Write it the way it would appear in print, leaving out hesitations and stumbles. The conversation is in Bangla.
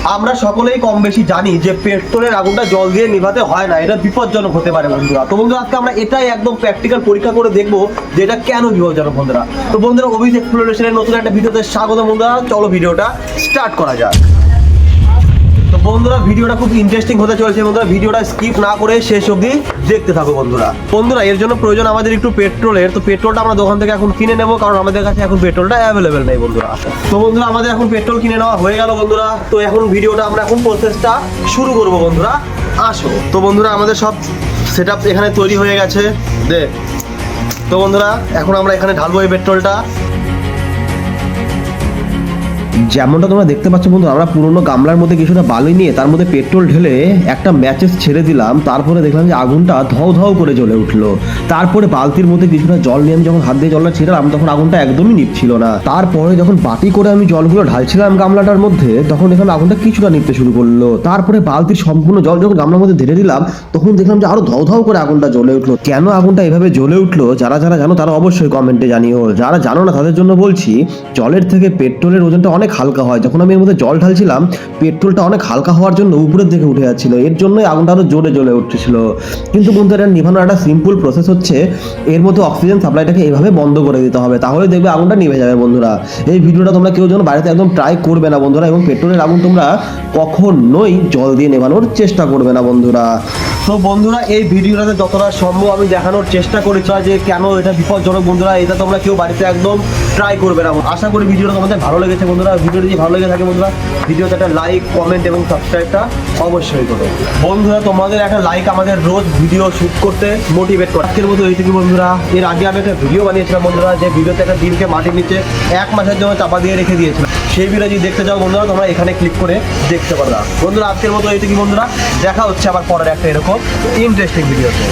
আমরা সকলেই কম বেশি জানি যে পেট্রোলের আগুনটা জল দিয়ে নিভাতে হয় না, এটা বিপজ্জনক হতে পারে বন্ধুরা। তো বন্ধুরা আজকে আমরা এটাই একদম প্র্যাকটিক্যাল পরীক্ষা করে দেখবো যে এটা কেন বিপজ্জনক বন্ধুরা। তো বন্ধুরা অভিজ এক্সপ্লোরেশনের নতুন একটা ভিডিওতে স্বাগত বন্ধুরা। চলো ভিডিওটা স্টার্ট করা যাক। তো বন্ধুরা ভিডিওটা খুব ইন্টারেস্টিং হতে চলেছে বন্ধুরা, ভিডিওটা স্কিপ না করে শেষ অবধি দেখতে থাকো বন্ধুরা। বন্ধুরা এর জন্য প্রয়োজন আমাদের একটু পেট্রোলের। তো পেট্রোলটা আমরা দোকান থেকে এখন কিনে নেবো, কারণ আমাদের কাছে এখন পেট্রোলটা অ্যাভেলেবেল নেই বন্ধুরা। তো বন্ধুরা আমাদের এখন পেট্রোল কিনে নেওয়া হয়ে গেল বন্ধুরা। তো এখন ভিডিওটা আমরা এখন প্রসেসটা শুরু করবো বন্ধুরা, আসো। তো বন্ধুরা আমাদের সব সেট আপ এখানে তৈরি হয়ে গেছে দেখ। তো বন্ধুরা এখন আমরা এখানে ঢালবো এই পেট্রোলটা। যেমনটা তোমরা দেখতে পাচ্ছ বন্ধু, আমরা পুরোনো গামলার মধ্যে কিছুটা বালি নিয়ে তার মধ্যে পেট্রোল ঢেলে একটা ম্যাচেস ছেড়ে দিলাম। তারপরে দেখলাম যে আগুনটা ধও ধও করে জ্বলে উঠলো। তারপরে বালতির মধ্যে কিছুটা জল নিয়ে আমি যখন হাত দিয়ে জলটা ছিটালাম তখন আগুনটা একদমই নিভছিল না। তারপরে যখন বাটি করে আমি জলগুলো ঢালছিলাম গামলাটার মধ্যে তখন দেখলাম আগুনটা কিছুটা নিভতে শুরু করলো। তারপরে বালতির সম্পূর্ণ জল যখন গামলার মধ্যে ঢেলে দিলাম তখন দেখলাম যে আরো ধও ধও করে আগুনটা জ্বলে উঠলো। কেন আগুনটা এভাবে জ্বলে উঠলো যারা যারা জানো তারা অবশ্যই কমেন্টে জানিও। যারা জানো না তাদের জন্য বলছি, জলের থেকে পেট্রোলের ওজনটা অনেক হালকা হয়। যখন আমি এর মধ্যে জল ঢালছিলাম পেট্রোলটা অনেক হালকা হওয়ার জন্য উপরের দিকে উঠে যাচ্ছিল, এর জন্যই আগুনটা আরো জোরে জ্বলে উঠছিল। কিন্তু বন্ধু এটা নিভানোর একটা সিম্পল প্রসেস হচ্ছে, এর মধ্যে অক্সিজেন সাপ্লাইটাকে এভাবে বন্ধ করে দিতে হবে, তাহলে দেখবে আগুনটা নিভে যাবে বন্ধুরা। এই ভিডিওটা তোমরা কেউ যেন বাড়িতে একদম ট্রাই করবে না বন্ধুরা, এবং পেট্রোলের আগুন তোমরা কখনোই জল দিয়ে নেভানোর চেষ্টা করবে না বন্ধুরা। তো বন্ধুরা এই ভিডিওটাতে যতটা সম্ভব আমি দেখানোর চেষ্টা করেছি যে কেন এটা বিপজ্জনক বন্ধুরা, এটা তোমরা কেউ বাড়িতে একদম ট্রাই করবে না। আশা করি ভিডিওটা তোমাদের ভালো লেগেছে বন্ধুরা। ভিডিওটি যদি ভালো লেগে থাকে বন্ধুরা ভিডিওতে একটা লাইক, কমেন্ট এবং সাবস্ক্রাইবটা অবশ্যই করো বন্ধুরা। তোমাদের একটা লাইক আমাদের রোজ ভিডিও শুট করতে মোটিভেট করে। আজকের মতো এইটুকু বন্ধুরা। এর আগে আমি একটা ভিডিও বানিয়েছিলাম বন্ধুরা, যে ভিডিওতে একটা ডিমকে মাটির নিচে 1 মাসের জন্য চাপা দিয়ে রেখে দিয়েছিলাম। সেই ভিডিও যদি দেখতে চাও বন্ধুরা তোমরা এখানে ক্লিক করে দেখতে পারবা বন্ধুরা। আজকের মতো এইটুকু বন্ধুরা, দেখা হচ্ছে আবার পরের একটা এরকম ইন্টারেস্টিং ভিডিওতে।